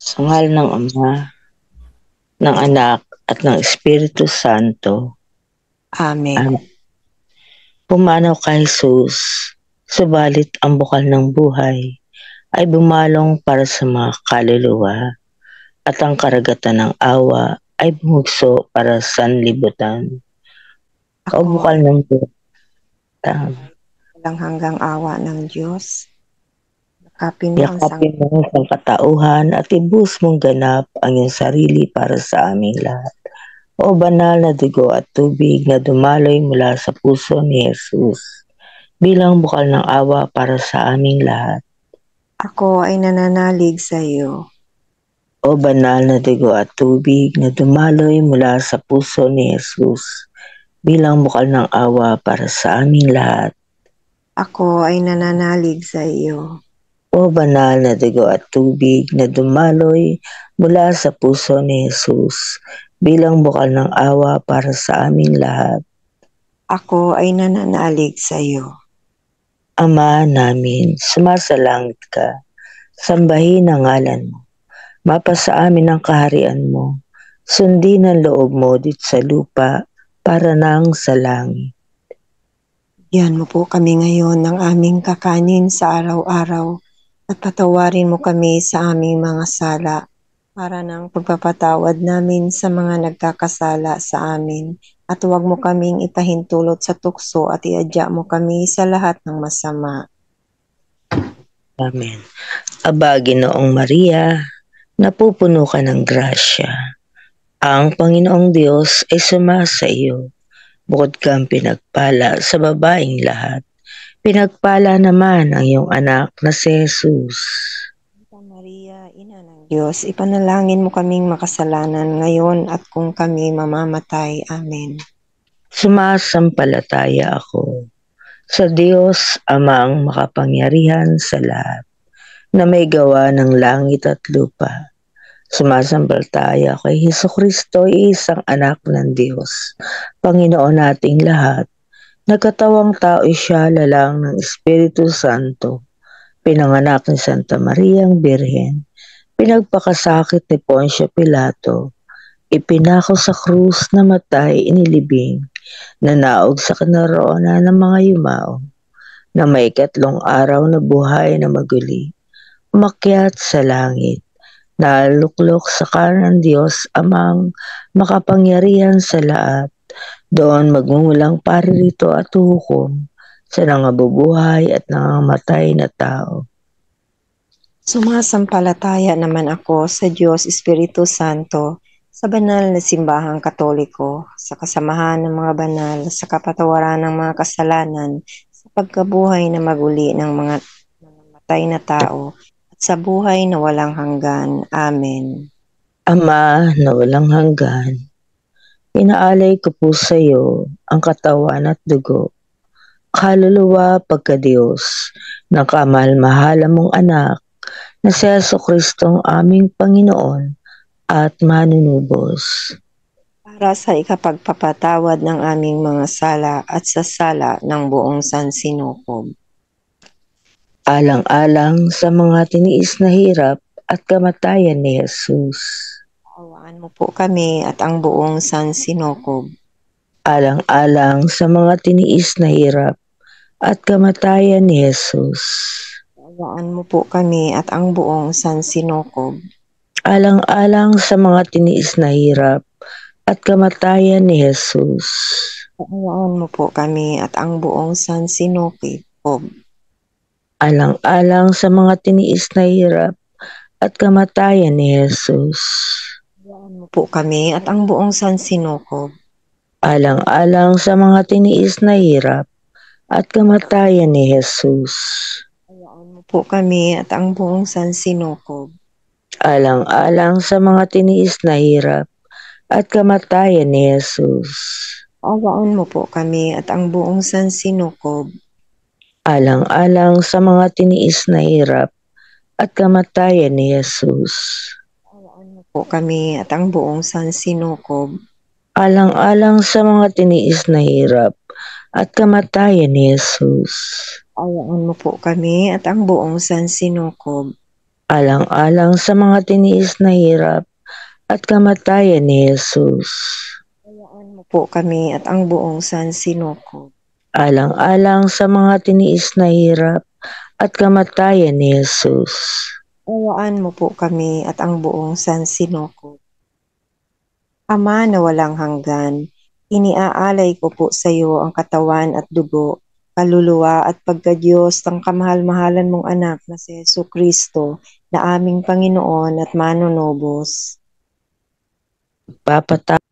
Sa ngalan ng Ama, ng Anak, at ng Espiritu Santo. Amen. Amen. Pumanaw ka, Jesus, subalit ang bukal ng buhay ay bumalong para sa mga kaluluwa at ang karagatan ng awa ay bumugso para sa sanlibutan. O Ako bukal ay ng buhay, walang hanggang awa ng Diyos. Yakapin mo ang yakapin mo ang katauhan at ibus mong ganap ang iyong sarili para sa aming lahat. O banal na dugo at tubig na dumaloy mula sa puso ni Jesus bilang bukal ng awa para sa aming lahat. Ako ay nananalig sa iyo. O banal na dugo at tubig na dumaloy mula sa puso ni Jesus bilang bukal ng awa para sa aming lahat. Ako ay nananalig sa iyo. O banal na dugo at tubig na dumaloy mula sa puso ni Jesus bilang bukal ng awa para sa aming lahat. Ako ay nananalig sa iyo. Ama namin, sumasalangit ka, sambahin ang ngalan mo. Mapasa amin ang kaharian mo. Sundin ang loob mo dito sa lupa para nang sa langit. Yan mo po kami ngayon ng aming kakanin sa araw-araw at patawarin mo kami sa aming mga sala para ng pagpapatawad namin sa mga nagkakasala sa amin at huwag mo kaming ipahintulot sa tukso at iadya mo kami sa lahat ng masama. Amen. Aba, Ginoong Maria, napupuno ka ng grasya. Ang Panginoong Diyos ay sumasa iyo. Bukod kang pinagpala sa babaeng lahat. Pinagpala naman ang iyong anak na si Jesus. Santa Maria, Ina ng Diyos, ipanalangin mo kaming makasalanan ngayon at kung kami mamamatay. Amen. Sumasampalataya ako sa Diyos Amang makapangyarihan sa lahat, na may gawa ng langit at lupa. Sumasampalataya kay Hesukristo, isang anak ng Diyos, Panginoon nating lahat. Nagkatawang tao siya lalang ng Espiritu Santo, pinanganak ni Santa Maria ang Birhen, pinagpakasakit ni Poncio Pilato, ipinako sa krus, namatay, inilibing, nanaog sa kinaroonan ng mga yumao, na may ikatlong araw na buhay na maguli, umakyat sa langit, naluklok sa kanan ng Diyos Amang makapangyarihan sa lahat, doon magmumulang paririto at hukom sa nangabubuhay at nangamatay na tao. Sumasampalataya naman ako sa Diyos Espiritu Santo, sa banal na simbahang katoliko, sa kasamahan ng mga banal, sa kapatawaran ng mga kasalanan, sa pagkabuhay na maguli ng mga namatay na tao, at sa buhay na walang hanggan. Amen. Ama na walang hanggan, inaalay ko po sa iyo ang katawan at dugo, kaluluwa pagka-Diyos ng kamahal-mahala mong anak na si Jesucristong aming Panginoon at manunubos. Para sa ikapagpapatawad ng aming mga sala at sa sala ng buong sansinukob. Alang-alang sa mga tiniis na hirap at kamatayan ni Jesus. Awaan mo po kami at ang buong sansinukob. Alang-alang sa mga tiniis na hirap at kamatayan ni Jesus. Awaan mo po kami at ang buong sansinukob. Alang-alang sa mga tiniis na hirap at kamatayan ni Jesus. Awaan mo po kami at ang buong sansinukob. Alang-alang sa mga tiniis na hirap at kamatayan ni Jesus. Awaan mo po kami at ang buong sansinukob. Alang-alang sa mga tiniis na hirap at kamatayan ni Jesus. Awaan mo po kami at ang buong sansinukob. Alang-alang sa mga tiniis na hirap at kamatayan ni Jesus. Awaan mo po kami at ang buong sansinukob. Alang-alang sa mga tiniis na hirap at kamatayan ni Jesus. Awaan mo po kami at ang buong sansinukob. Alang-alang sa mga tiniis na hirap at kamatayan ni Jesus. Awaan mo po kami at ang buong sansinukob. alang-alang sa mga tiniis na hirap at kamatayan ni Jesus. Kayaan mo po kami at ang buong sansinukob. Alang-alang sa mga tiniis na hirap at kamatayan ni Jesus. Kayaan mo po kami at ang buong sansinukob. Ama na walang hanggan, iniaalay ko po sa iyo ang katawan at dugo, kaluluwa at pagkadiyos ng kamahal-mahalan mong anak na si Jesucristo na aming Panginoon at manunubos. Papatawad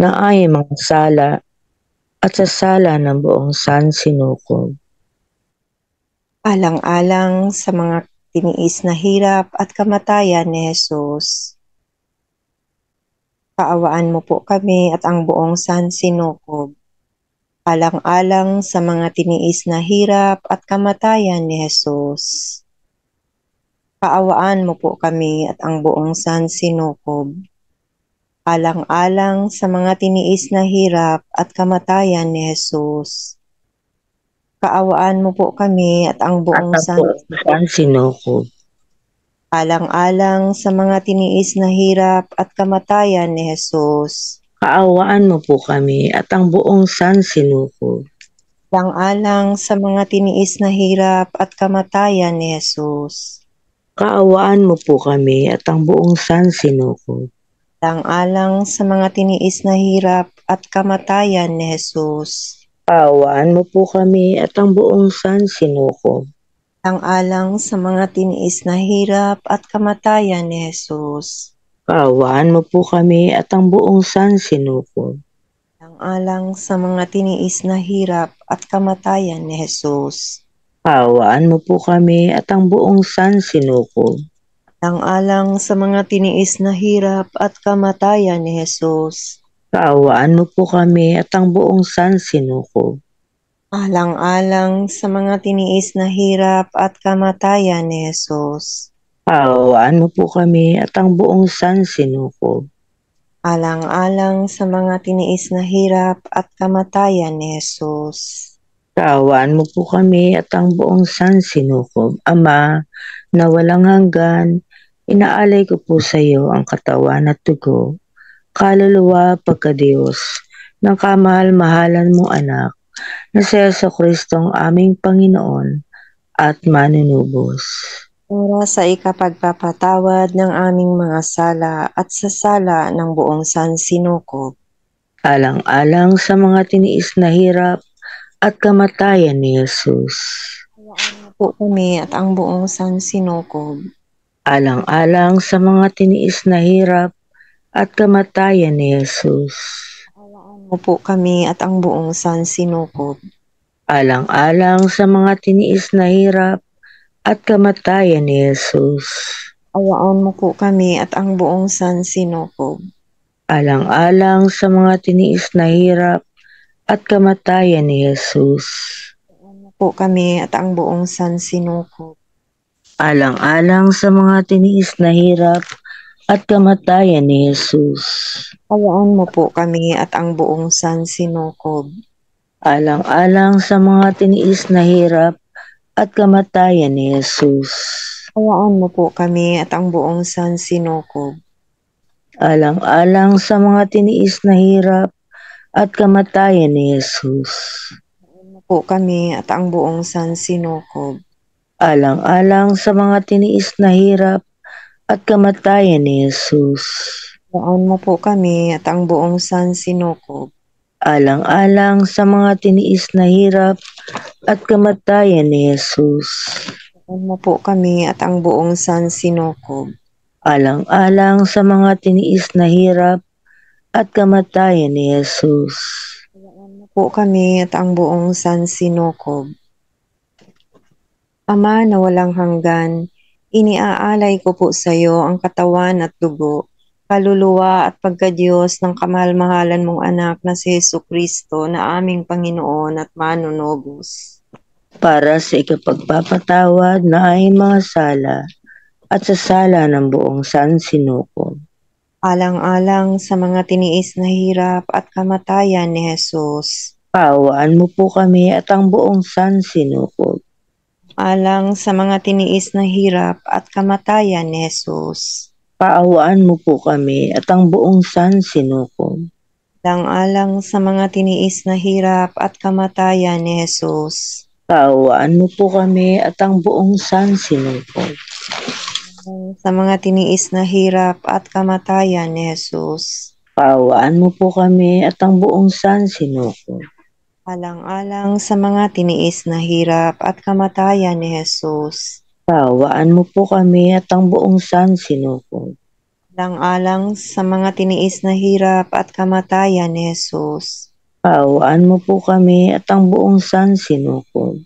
ng aming mga sala at sa sala ng buong sansinukob. Alang-alang sa mga tiniis na hirap at kamatayan ni Jesus. Kaawaan mo po kami at ang buong sansinukob. Alang-alang sa mga tiniis na hirap at kamatayan ni Jesus. Kaawaan mo po kami at ang buong sansinukob. Alang-alang sa mga tiniis na hirap at kamatayan ni Jesus. Kaawaan mo po kami at ang buong sansinukob. Alang-alang sa mga tiniis na hirap at kamatayan ni Jesus. Kaawaan mo po kami at ang buong sansinukob. Alang-alang sa mga tiniis na hirap at kamatayan ni Jesus. Kaawaan mo po kami at ang buong sansinukob. Alang-alang sa mga tiniis na hirap at kamatayan ni Jesus. Kaawaan mo po kami at ang buong sansinukob. Alang-alang sa mga tiniis na hirap at kamatayan ni Jesus. Kaawaan mo po kami at ang buong sansinukob. Alang-alang sa mga tiniis na hirap at kamatayan ni Jesus. Kaawaan mo po kami at ang buong sansinukob. Alang-alang sa mga tiniis na hirap at kamatayan ni Jesus. Kaawaan mo po kami at ang buong sansinukob. Alang-alang sa mga tiniis na hirap at kamatayan ni Jesus. Kaawaan mo po kami at ang buong sansinukob. Alang-alang sa mga tiniis na hirap at kamatayan ni Jesus. Kaawaan mo po kami at ang buong sansinukob. Ama, na walang hanggan, inaalay ko po sa iyo ang katawan at dugo, kaluluwa, pagkadiyos, ng kamahal-mahalan mong anak, na si Jesucristo ang aming Panginoon at manunubos. Para sa ikapagpapatawad ng aming mga sala at sa sala ng buong sansinukob. Alang-alang sa mga tiniis na hirap at kamatayan ni Jesus. Hayaan mo po kami at ang buong sansinukob. Alang-alang sa mga tiniis na hirap at kamatayan ni Jesus. Hayaan mo po kami at ang buong sansinukob. Alang-alang sa mga tiniis na hirap at kamatayan ni Jesus. Hayaan mo po kami at ang buong sansinukob. Alang-alang sa mga tiniis na hirap at kamatayan ni Jesus. Hayaan mo po kami at ang buong sansinukob. Alang-alang sa mga tiniis na hirap at kamatayan ni Jesus. Hayaan mo po kami at ang buong sansinukob. Alang-alang sa mga tiniis na hirap at kamatayan ni Jesus. Hayaan mo po kami at ang buong sansinukob. Alang-alang sa mga tiniis na hirap at kamatayan ni Jesus. Hayaan mo po kami at ang buong sansinukob. Alang-alang sa mga tiniis na hirap at kamatayan ni Jesus. Hayaan mo po kami at ang buong sansinukob. Alang-alang sa mga tiniis na hirap at kamatayan ni Jesus. Hayaan mo po kami at ang buong sansinukob. Alang-alang sa mga tiniis na hirap at kamatayan ni Jesus. Hayaan mo po kami at ang buong sansinukob. Ama na walang hanggan, iniaalay ko po sa iyo ang katawan at dugo, kaluluwa at pagkadiyos ng kamahal-mahalan mong anak na si Jesucristo na aming Panginoon at manunubos. Para sa ikapagpapatawad na ay mga sala at sa sala ng buong sansinukob. Alang-alang sa mga tiniis na hirap at kamatayan ni Jesus. Kaawaan mo po kami at ang buong sansinukob. Alang sa mga tiniis na hirap at kamatayan ni Jesus. Kaawaan mo po kami at ang buong sansinukob. Alang sa mga tiniis na hirap at kamatayan ni Jesus. Kaawaan mo po kami at ang buong sansinukob. Alang sa mga tiniis na hirap at kamatayan ni Jesus. Kaawaan mo po kami at ang buong sansinukob. Alang-alang sa mga tiniis na hirap at kamatayan ni Jesus. Kaawaan mo po kami at ang buong sansinukob. Alang-alang sa mga tiniis na hirap at kamatayan ni Jesus. Kaawaan mo po kami at ang buong sansinukob.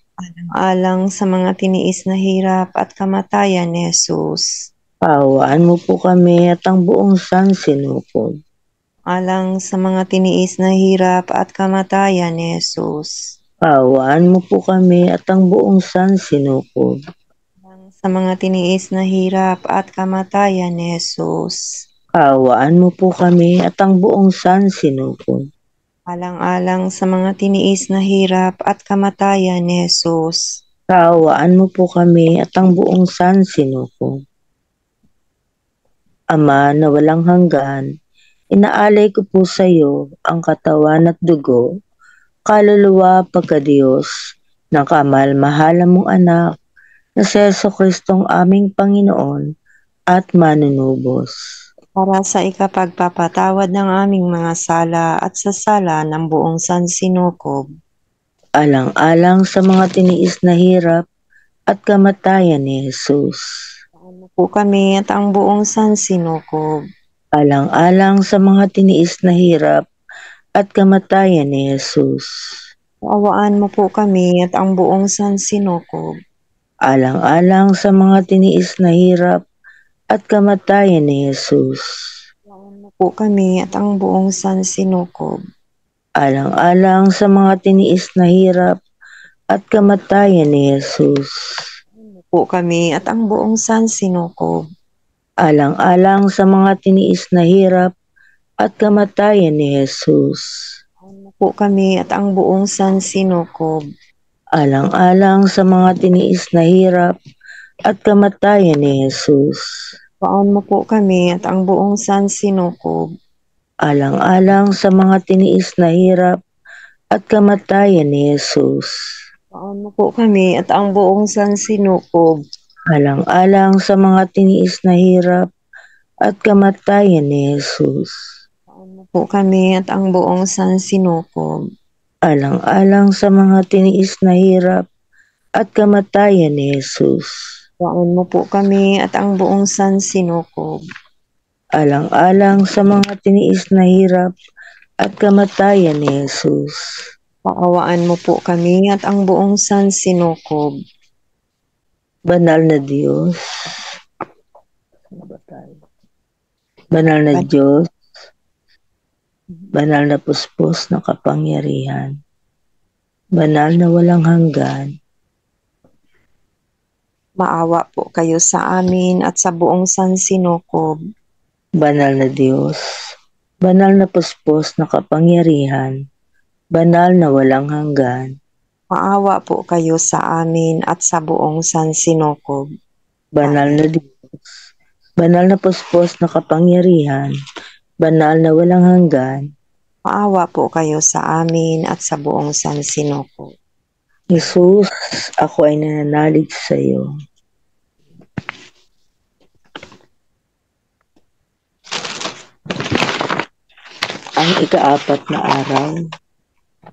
Alang sa mga tiniis na hirap at kamatayan ni Jesus. Kaawaan mo po kami at ang buong sansinukob. Alang sa mga tiniis na hirap at kamatayan ni Jesus. Kaawaan mo po kami at ang buong sansinukob. Alang sa mga tiniis na hirap at kamatayan ni Jesus. Kaawaan mo po kami at ang buong sansinukob. Alang-alang sa mga tiniis na hirap at kamatayan ni Jesus. Kaawaan mo po kami at ang buong sansinukob. Ama na walang hanggan, inaalay ko po sa iyo ang katawan at dugo, kaluluwa pagkadiyos ng kamahal-mahala mong anak na si Jesucristong aming Panginoon at manunubos. Para sa ikapagpapatawad ng aming mga sala at sa sala ng buong sansinukob. Alang-alang sa mga tiniis na hirap at kamatayan ni Jesus. Ano po kami at ang buong sansinukob. Alang-alang sa mga tiniis na hirap at kamatayan ni Jesus. Kaawaan mo po kami at ang buong sansinukob. Alang-alang sa mga tiniis na hirap at kamatayan ni Jesus. Kaawaan mo po kami at ang buong sansinukob. Alang-alang sa mga tiniis na hirap at kamatayan ni Jesus. Kaawaan mo po kami at ang buong sansinukob. Alang-alang sa mga tiniis na hirap at kamatayan ni Jesus. Kaawaan mo po kami at ang buong sansinukob. Alang-alang sa mga tiniis na hirap at kamatayan ni Jesus. Kaawaan mo po kami at ang buong sansinukob. Alang-alang sa mga tiniis na hirap at kamatayan ni Jesus. Kaawaan mo po kami at ang buong sansinukob. Alang-alang sa mga tiniis na hirap at kamatayan ni Jesus. Kaawaan mo po kami at ang buong sansinukob. Alang-alang sa mga tiniis na hirap at kamatayan ni Jesus. Kaawaan mo po kami at ang buong sansinukob. Alang-alang sa mga tiniis na hirap at kamatayan ni Jesus. Kaawaan mo po kami at ang buong sansinukob. Banal na Diyos, banal na Diyos, banal na puspos na kapangyarihan, banal na walang hanggan, Maawa po kayo sa amin at sa buong sansinukob. banal na Diyos, banal na puspos na kapangyarihan, banal na walang hanggan, Maawa po kayo sa amin at sa buong sansinukob. banal na Diyos, banal na puspos na kapangyarihan, banal na walang hanggan. Maawa po kayo sa amin at sa buong sansinukob. Jesus, ako ay nananalig sa iyo. Ang ika-4 na araw,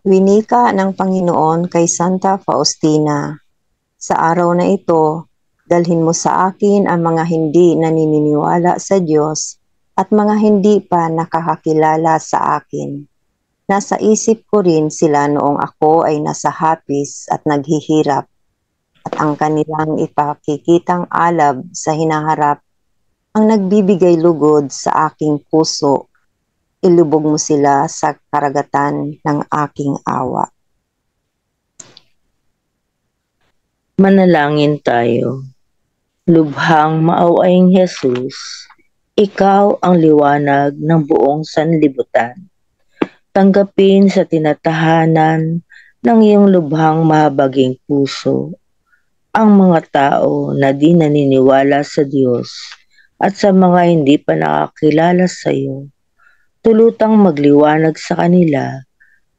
Winika ng Panginoon kay Santa Faustina. Sa araw na ito, dalhin mo sa akin ang mga hindi naniniwala sa Diyos at mga hindi pa nakakakilala sa akin. Nasa isip ko rin sila noong ako ay nasa hapis at naghihirap at ang kanilang ipakikitang alab sa hinaharap ang nagbibigay lugod sa aking puso. Ilubog mo sila sa karagatan ng aking awa. manalangin tayo. Lubhang maawaing Jesus, ikaw ang liwanag ng buong sanlibutan. Tanggapin sa tinatahanan ng iyong lubhang mahabaging puso ang mga tao na di naniniwala sa Diyos at sa mga hindi pa nakakilala sa iyo. Tulutang magliwanag sa kanila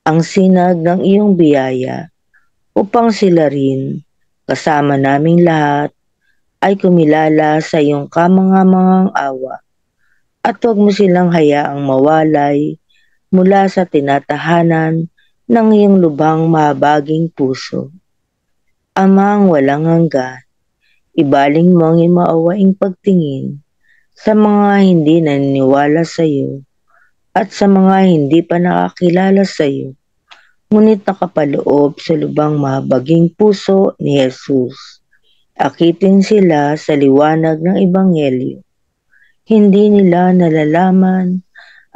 ang sinag ng iyong biyaya upang sila rin, kasama naming lahat, ay kumilala sa iyong kamangamangang awa at huwag mo silang hayaang mawalay mula sa tinatahanan ng iyong lubhang mahabaging puso. Amang walang hanggan, ibaling mo ang iyong maawaing pagtingin sa mga hindi naniniwala sa iyo at sa mga hindi pa nakakilala sa iyo, ngunit nakapaloob sa lubhang mahabaging puso ni Jesus. Akitin sila sa liwanag ng Ebanghelyo. Hindi nila nalalaman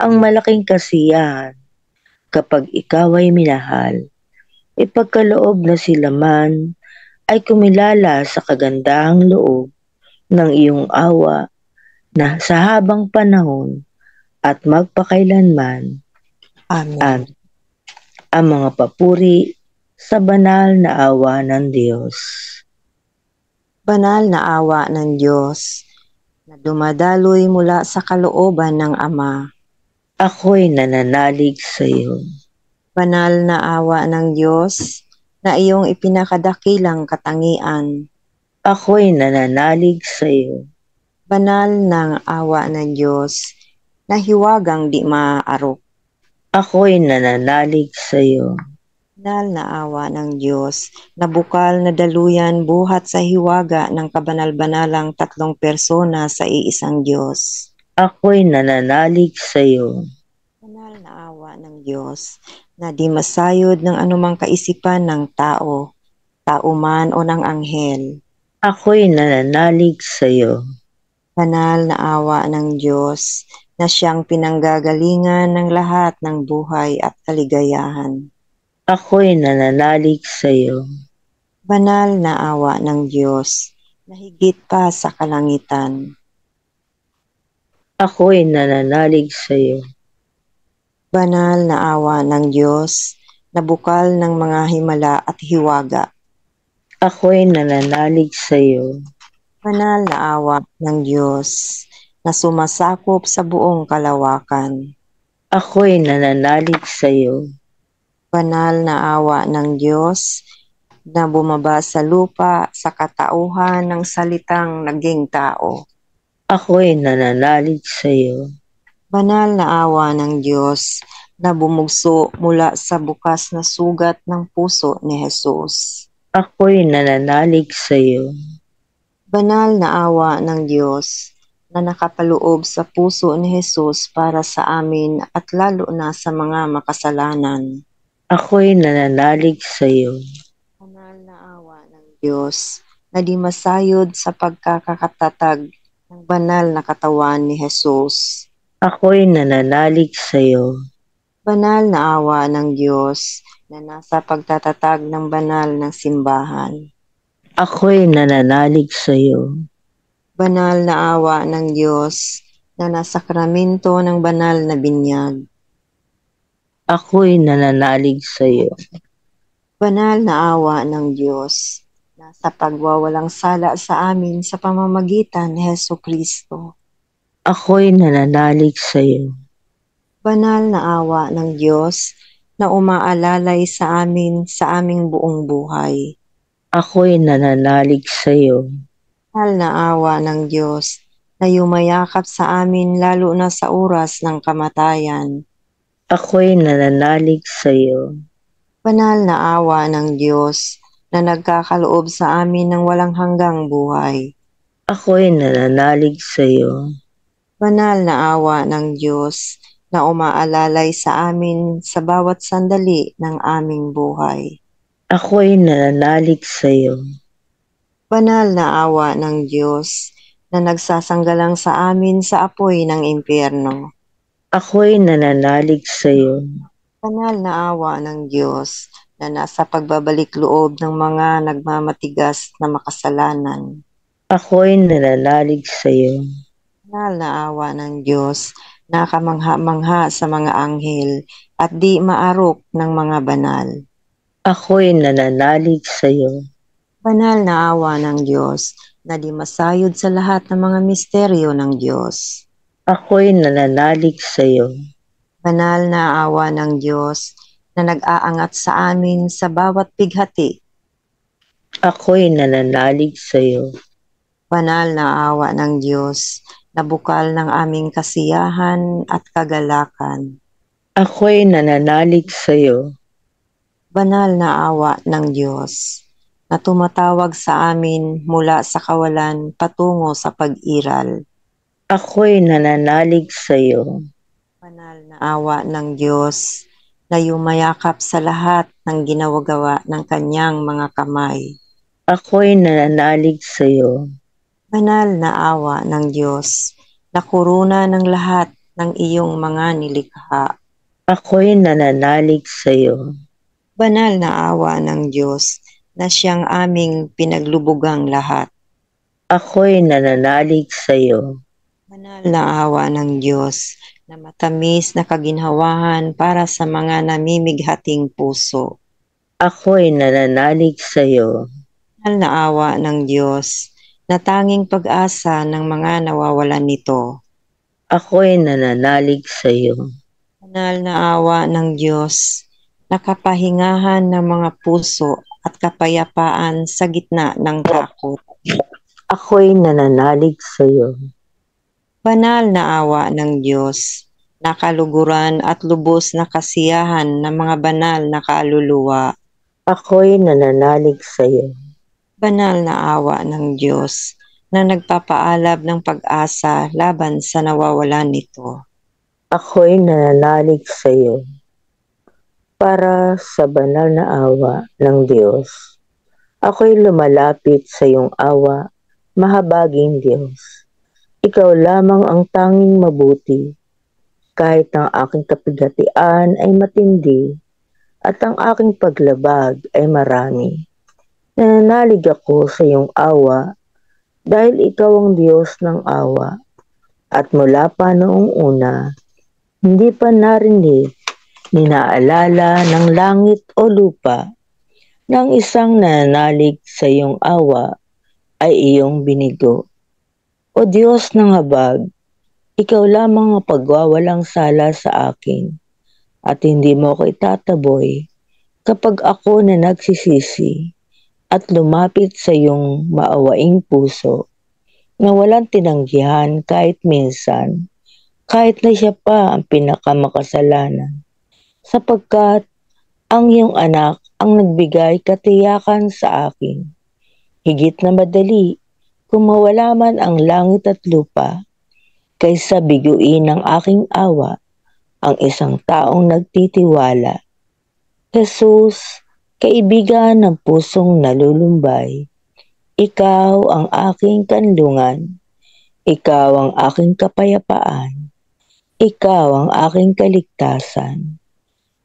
ang malaking kasiyahan kapag ikaw ay minahal. Ipagkaloob na sila man ay kumilala sa kagandahang loob ng iyong awa na sa habang panahon at magpakailanman. Amen. Ang mga papuri sa banal na awa ng Diyos. Banal na awa ng Diyos na dumadaloy mula sa kalooban ng Ama. Ako'y nananalig sa iyo. Banal na awa ng Diyos na iyong ipinakadakilang katangian. Ako'y nananalig sa iyo. Banal ng awa ng Diyos na hiwagang di maaarok. Ako'y nananalig sa iyo. Banal na awa ng Diyos na bukal na daluyan buhat sa hiwaga ng kabanal-banalang tatlong persona sa iisang Diyos. Ako'y nananalig sa iyo. Banal na awa ng Diyos na di masayod ng anumang kaisipan ng tao, tao man o ng anghel. Ako'y nananalig sa iyo. Banal na awa ng Diyos na siyang pinanggagalingan ng lahat ng buhay at kaligayahan. Ako'y nananalig sa iyo. Banal na awa ng Diyos na higit pa sa kalangitan. Ako'y nananalig sa iyo. Banal na awa ng Diyos na bukal ng mga himala at hiwaga. Ako'y nananalig sa iyo. Banal na awa ng Diyos na sumasakop sa buong kalawakan. Ako'y nananalig sa iyo. Banal na awa ng Diyos na bumaba sa lupa sa katauhan ng salitang naging tao. Ako'y nananalig sa iyo. Banal na awa ng Diyos na bumugso mula sa bukas na sugat ng puso ni Jesus. Ako'y nananalig sa iyo. Banal na awa ng Diyos na nakapaloob sa puso ni Jesus para sa amin at lalo na sa mga makasalanan. Ako'y nananalig sa iyo. Banal na awa ng Diyos na di masayod sa pagkakatatag ng banal na katawan ni Jesus. Ako'y nananalig sa iyo. Banal na awa ng Diyos na nasa pagtatatag ng banal ng simbahan. Ako'y nananalig sa iyo. Banal na awa ng Diyos na nasa sakramento ng banal na binyag. Ako'y nananalig sa iyo. Banal na awa ng Diyos na sa pagwawalang sala sa amin sa pamamagitan ni Hesukristo. Ako'y nananalig sa iyo. Banal na awa ng Diyos na umaalalay sa amin sa aming buong buhay. Ako'y nananalig sa iyo. Banal na awa ng Diyos na yumayakap sa amin lalo na sa oras ng kamatayan. Ako'y nananalig sa iyo. Banal na awa ng Diyos na nagkakaloob sa amin ng walang hanggang buhay. Ako'y nananalig sa iyo. Banal na awa ng Diyos na umaalalay sa amin sa bawat sandali ng aming buhay. Ako'y nananalig sa iyo. Banal na awa ng Diyos na nagsasanggalang sa amin sa apoy ng impyerno. Ako'y nananalig sa iyo. Banal na awa ng Diyos na nasa pagbabalik loob ng mga nagmamatigas na makasalanan. Ako'y nananalig sa iyo. Banal na awa ng Diyos na kamangha-mangha sa mga anghel at di maarok ng mga banal. Ako'y nananalig sa iyo. Banal na awa ng Diyos na di masayod sa lahat ng mga misteryo ng Diyos. Ako'y nananalig sa iyo. Banal na awa ng Diyos na nag-aangat sa amin sa bawat bighati. Ako'y nananalig sa iyo. Banal na awa ng Diyos na bukal ng aming kasiyahan at kagalakan. Ako'y nananalig sa iyo. Banal na awa ng Diyos na tumatawag sa amin mula sa kawalan patungo sa pag-iral. Ako'y nananalig sa iyo. Banal na awa ng Diyos na yumayakap sa lahat ng ginawagawa ng kanyang mga kamay. Ako'y nananalig sa iyo. Banal na awa ng Diyos na kuruna ng lahat ng iyong mga nilikha. Ako'y nananalig sa iyo. Banal na awa ng Diyos na siyang aming pinaglubugang lahat. Ako'y nananalig sa iyo. Banal na awa ng Diyos na matamis na kaginhawahan para sa mga namimighating puso. Ako'y nananalig sa iyo. Banal na awa ng Diyos na tanging pag-asa ng mga nawawalan nito. Ako'y nananalig sa iyo. Banal na awa ng Diyos na kapahingahan ng mga puso at kapayapaan sa gitna ng takot. Ako'y nananalig sa iyo. Banal na awa ng Diyos na kaluguran at lubos na kasiyahan ng mga banal na kaluluwa. Ako'y nananalig sa iyo. Banal na awa ng Diyos na nagpapaalab ng pag-asa laban sa nawawalan nito. Ako'y nananalig sa iyo. Para sa banal na awa ng Diyos, ako'y lumalapit sa iyong awa, mahabaging Diyos. Ikaw lamang ang tanging mabuti, kahit ang aking kapighatian ay matindi at ang aking paglabag ay marami. Nananalig ako sa iyong awa dahil ikaw ang Diyos ng awa at mula pa noong una, hindi pa narinig, ninaalala ng langit o lupa ng isang nananalig sa iyong awa ay iyong binigo. O Diyos ng habag, ikaw lamang ang pagwawalang sala sa akin at hindi mo ako itataboy kapag ako na nagsisisi at lumapit sa iyong maawaing puso na walang tinanggihan kahit minsan, kahit na siya pa ang pinakamakasalanan, sapagkat ang iyong anak ang nagbigay katiyakan sa akin. Higit na madali kung mawala man ang langit at lupa, kaysa biguin ng aking awa ang isang taong nagtitiwala. Jesus, kaibigan ng pusong nalulumbay, ikaw ang aking kanlungan, ikaw ang aking kapayapaan, ikaw ang aking kaligtasan,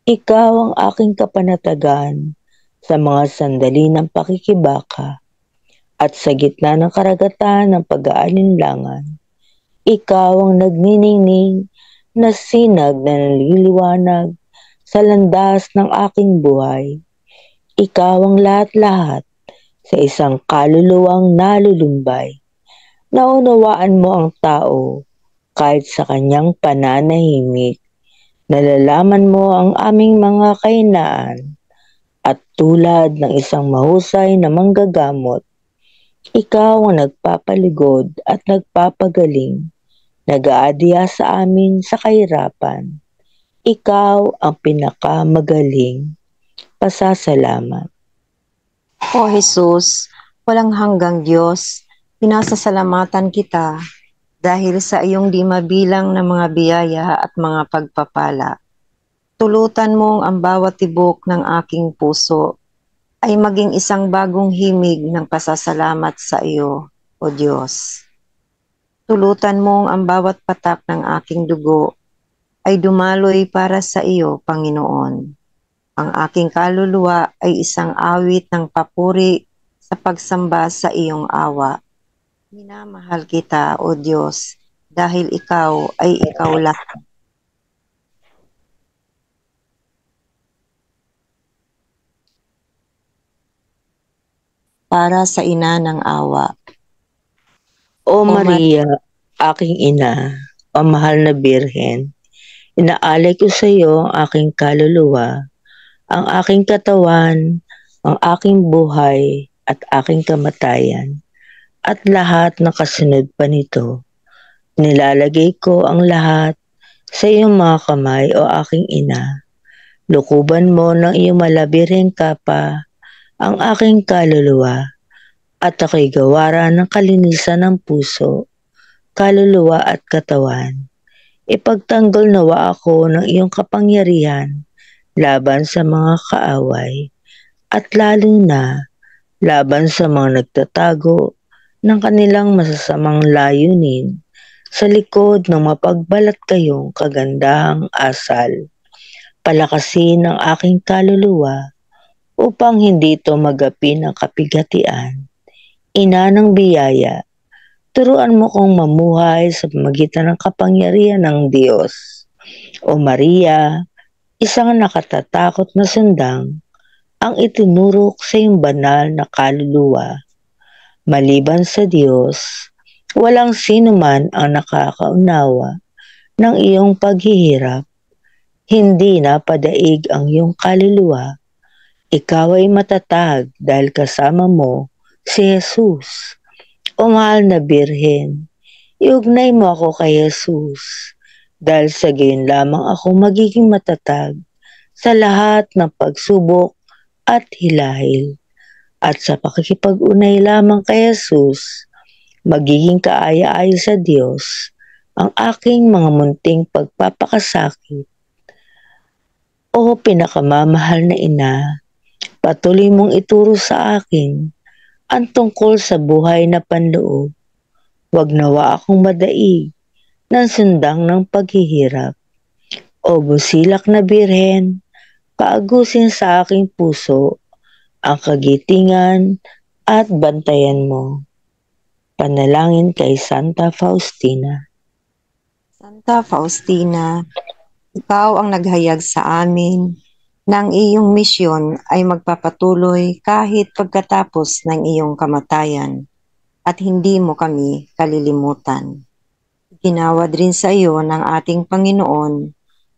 ikaw ang aking kapanatagan sa mga sandali ng pakikibaka at sa gitna ng karagatan ng pag-aalinlangan. Ikaw ang nagniningning na sinag na naliliwanag sa landas ng aking buhay. Ikaw ang lahat-lahat sa isang kaluluwang nalulumbay. Naunawaan mo ang tao kahit sa kanyang pananahimik. Nalalaman mo ang aming mga kahinaan at tulad ng isang mahusay na manggagamot, ikaw ang nagpapaligod at nagpapagaling, nag-aadya sa amin sa kahirapan. Ikaw ang pinakamagaling. Pasasalamat. O Jesus, walang hanggang Diyos, pinasasalamatan kita dahil sa iyong di mabilang na mga biyaya at mga pagpapala. Tulutan mong ang bawat tibok ng aking puso ay maging isang bagong himig ng pasasalamat sa iyo, O Diyos. Tulutan mong ang bawat patak ng aking dugo ay dumaloy para sa iyo, Panginoon. Ang aking kaluluwa ay isang awit ng papuri sa pagsamba sa iyong awa. Minamahal kita, O Diyos, dahil ikaw ay ikaw lang. para sa ina ng awa. O Maria, aking ina, o mahal na Birhen, inaalay ko sa iyo ang aking kaluluwa, ang aking katawan, ang aking buhay, at aking kamatayan, at lahat na kasunod pa nito. Nilalagay ko ang lahat sa iyong mga kamay o aking ina. Lukuban mo ng iyong malabireng kapa ang aking kaluluwa at ako'y gawaran ng kalinisan ng puso, kaluluwa at katawan. Ipagtanggol nawa ako ng iyong kapangyarihan laban sa mga kaaway at lalo na laban sa mga nagtatago ng kanilang masasamang layunin sa likod ng mapagbalat kayong kagandahang asal. Palakasin ang aking kaluluwa upang hindi ito magapi ng kapighatian. Ina ng biyaya, turuan mo kong mamuhay sa pamagitan ng kapangyarihan ng Diyos. O Maria, isang nakatatakot na sundang ang itinurok sa iyong banal na kaluluwa. Maliban sa Diyos, walang sino man ang nakakaunawa ng iyong paghihirap. Hindi na padaig ang iyong kaluluwa. Ikaw ay matatag dahil kasama mo si Jesus. O mahal na Birhen, iugnay mo ako kay Jesus dahil sa gayon lamang ako magiging matatag sa lahat ng pagsubok at hilahil. At sa pakikipag-unay lamang kay Jesus, magiging kaaya-aya sa Diyos ang aking mga munting pagpapakasakit. O pinakamamahal na ina, patuloy mong ituro sa akin ang tungkol sa buhay na panloob. Huwag nawa akong madaig ng sundang ng paghihirap. O busilak na Birhen, paagusin sa aking puso ang kagitingan at bantayan mo. Panalangin kay Santa Faustina. Santa Faustina, ikaw ang naghayag sa amin ng iyong misyon ay magpapatuloy kahit pagkatapos ng iyong kamatayan at hindi mo kami kalilimutan. Ginawad rin sa iyo ng ating Panginoon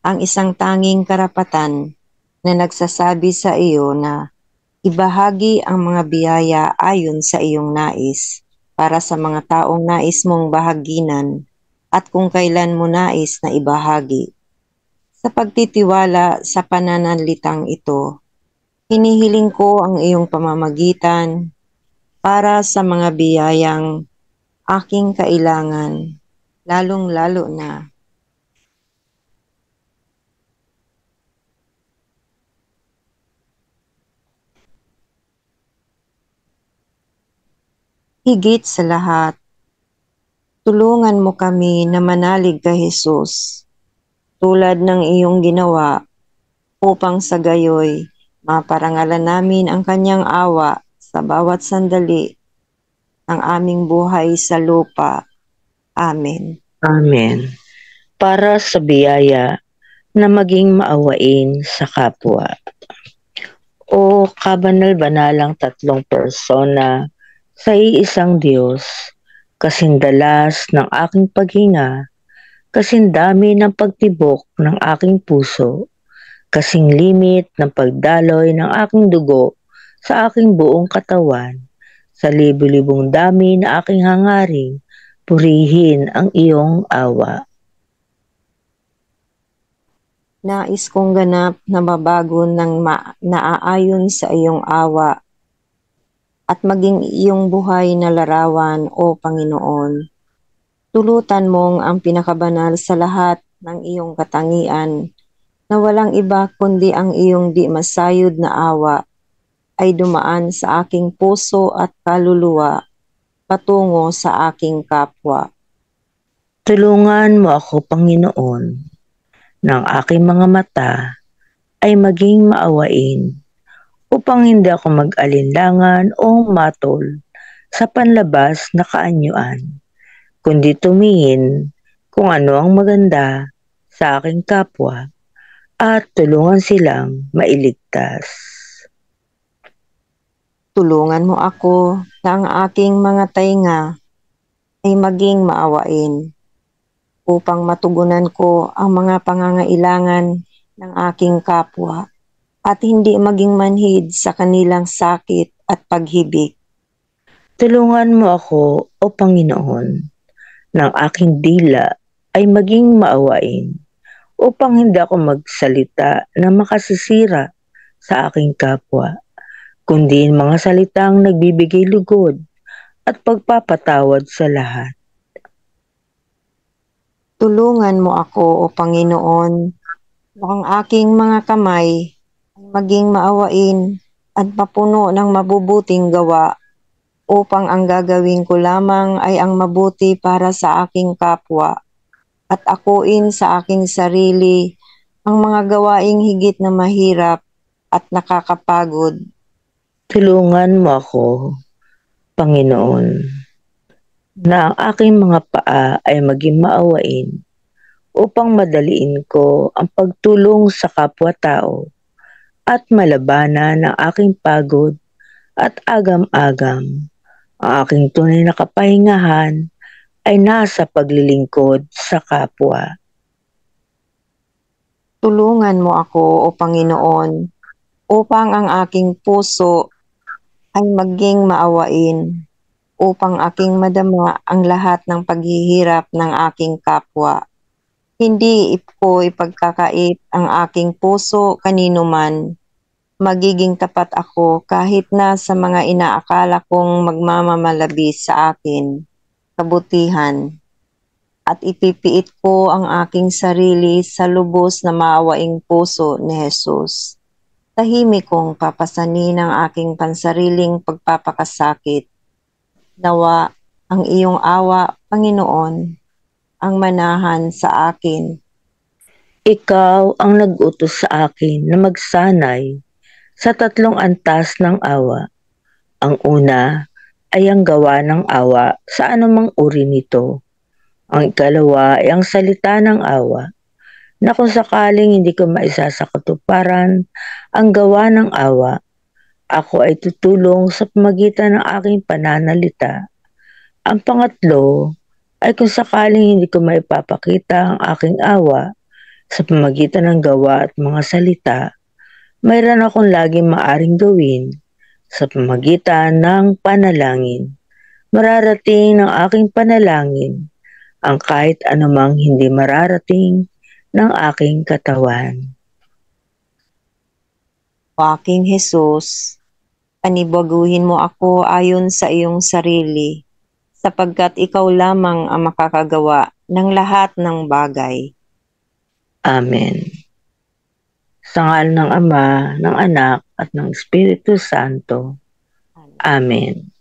ang isang tanging karapatan na nagsasabi sa iyo na ibahagi ang mga biyaya ayon sa iyong nais para sa mga taong nais mong bahaginan at kung kailan mo nais na ibahagi. Sa pagtitiwala sa pananalitang ito, hinihiling ko ang iyong pamamagitan para sa mga biyayang aking kailangan, lalong-lalo na higit sa lahat, tulungan mo kami na manalig kay Jesus tulad ng iyong ginawa upang sa gayoy maparangalan namin ang kanyang awa sa bawat sandali ng aming buhay sa lupa. Amen. Amen. Para sa biyaya na maging maawain sa kapwa. O kabanal-banalang tatlong persona sa iisang Diyos, kasing dalas ng aking paghinga, kasing dami ng pagtibok ng aking puso, kasing limit ng pagdaloy ng aking dugo sa aking buong katawan, sa libu-libong dami na aking hangaring, purihin ang iyong awa. Nais kong ganap na mabago ng naaayon sa iyong awa at maging iyong buhay na larawan, O Panginoon. Tulutan mong ang pinakabanal sa lahat ng iyong katangian na walang iba kundi ang iyong di masayod na awa ay dumaan sa aking puso at kaluluwa patungo sa aking kapwa. Tulungan mo ako, Panginoon, ng aking mga mata ay maging maawain upang hindi ako mag-alinlangan o matol sa panlabas na kaanyuan, kundi tumingin kung ano ang maganda sa aking kapwa at tulungan silang mailigtas. Tulungan mo ako na ang aking mga tainga ay maging maawain upang matugunan ko ang mga pangangailangan ng aking kapwa at hindi maging manhid sa kanilang sakit at paghibik. Tulungan mo ako, O Panginoon, ng aking dila ay maging maawain upang hindi ako magsalita na makasisira sa aking kapwa, kundi mga salitang nagbibigay lugod at pagpapatawad sa lahat. Tulungan mo ako, O Panginoon, na ang aking mga kamay ay maging maawain at mapuno ng mabubuting gawa upang ang gagawin ko lamang ay ang mabuti para sa aking kapwa at akuin sa aking sarili ang mga gawaing higit na mahirap at nakakapagod. Tulungan mo ako, Panginoon, na ang aking mga paa ay maging maawain upang madaliin ko ang pagtulong sa kapwa-tao at malabanan ang aking pagod at agam-agam. Ang aking tunay na kapahingahan ay nasa paglilingkod sa kapwa. Tulungan mo ako, O Panginoon, upang ang aking puso ay maging maawain, upang aking madama ang lahat ng paghihirap ng aking kapwa. Hindi ko ipagkakait ang aking puso kanino man. Magiging tapat ako kahit na sa mga inaakala kong magmamamalabis sa akin, kabutihan. At ipipiit ko ang aking sarili sa lubos na maawaing puso ni Jesus. Tahimik kong papasanin ang aking pansariling pagpapakasakit. Nawa ang iyong awa, Panginoon, ang manahan sa akin. Ikaw ang nag-utos sa akin na magsanay sa tatlong antas ng awa. Ang una ay ang gawa ng awa sa anumang uri nito. Ang ikalawa ay ang salita ng awa, na kung sakaling hindi ko maisa sa katuparan ang gawa ng awa, ako ay tutulong sa pamagitan ng aking pananalita. Ang pangatlo ay kung sakaling hindi ko maipapakita ang aking awa sa pamagitan ng gawa at mga salita, mayroon akong laging maaring gawin sa pamagitan ng panalangin. Mararating ng aking panalangin ang kahit anumang hindi mararating ng aking katawan. O aking Jesus, panibaguhin mo ako ayon sa iyong sarili, sapagkat ikaw lamang ang makakagawa ng lahat ng bagay. Amen. Sa ngalan ng Ama, ng Anak, at ng Espiritu Santo. Amen.